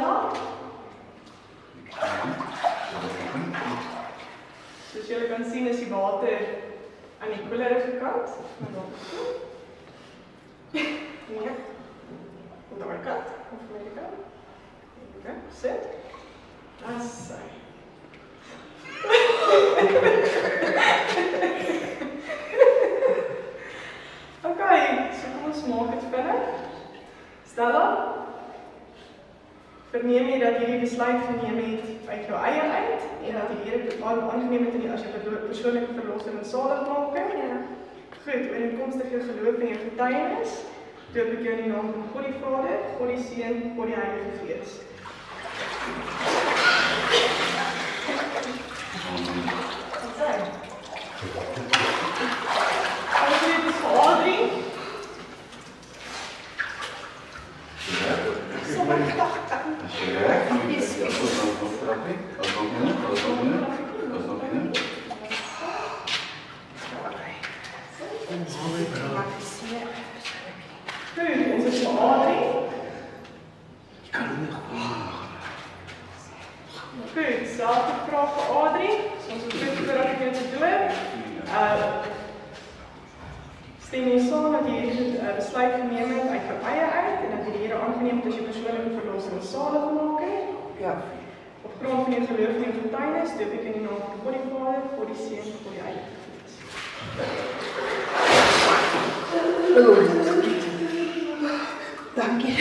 Stella. Soos julle kan sien is die water aan die koelerige kant. Nee. Op daai kant. Of my kant. Okay, sit. Dis sy. Okay, so kom ons maak dit vinnig. Stella, verneem jy dat jy die besluit geneem het uit jou eie uit en dat die Here bepaal aangeneem het as jy persoonlike verlossing en saligmaking? Ja. Goed, ooreenkomstig jou geloof en jou getuienis, doop ek jou in die naam van God die Vader, God die Seun, God die Heilige Gees. Wat sê? Alles weer is vir Adrie. Als je werkt, moet je dat nog trappen. Als nog binnen. Goed, ons is vir Adrie. Goed, selfde vraag vir Adrie. Ons is goed voordat ek jou te doen. Stem jy saam dat jy besluit geneem het uit jou eie uit en dat jy die Here aangeneem het as jou persoonlike verlossing en saligmaker? Ja. Op grond van jou geloof en jou getuienis doop ek in die naam van God die Vader, God die Seun en God die Heilige Gees. Dankie.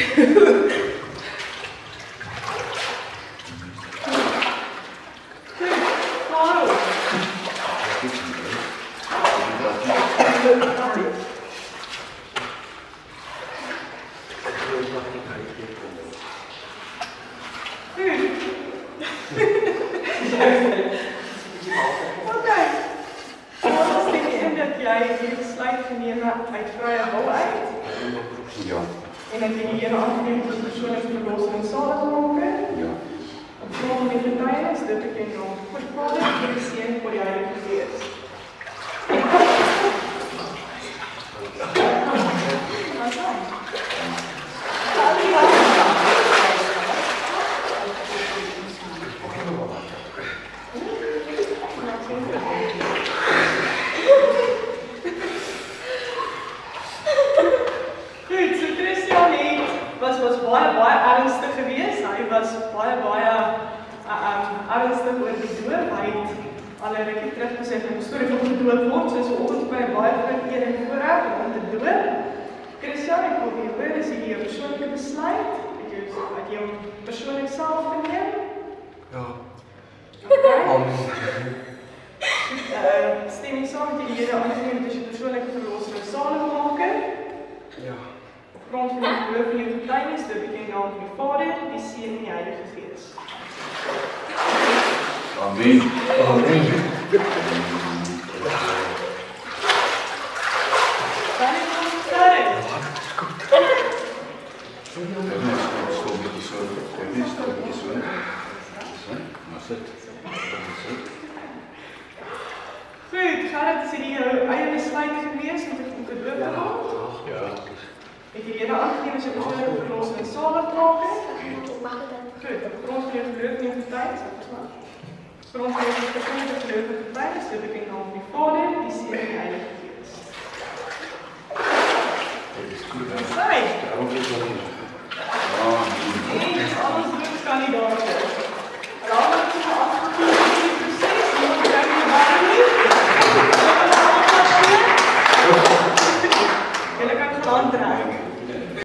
En dat jy die Here aangeneem het as persoonlike verlossing en saligmaker? Ja. Op grond van die getuienis doop ek in die naam van God die Vader, God die Seun en God die Heilige Gees. Was baie ernstig geweest. Hy was baie ernstig oor die doop. Hy het al 'n rukkie terug gesê hy moet storie van gedoop word, so vanoggend by baie groot eer en voorreg om te doop. Christian, ek wil weer hoor, is hierdie jou persoonlike besluit? Het jy hom persoonlik self geneem? Ja. Stem jy saam dat jy die Here aangeneem het as jou persoonlike verlosser en saligmaker? Ja. Op grond van die geloof en jou getuienis doop ek in die naam van die Vader, die Seun en die Heilige Gees. Amen. Amen. Kan ek ons sê? Goed, Gerrit, is dit jou eie besluit gewees om te doop te word? Ja. Het jy die Here aangeneem as jou persoonlike verlosser en saligmaker? Goed, op grond van jou geloof en jou getuienis, op grond van jou persoonlike geloof en getuienis, doop ek in die naam van die Vader, die Seun en die Heilige Gees. Dit is goed.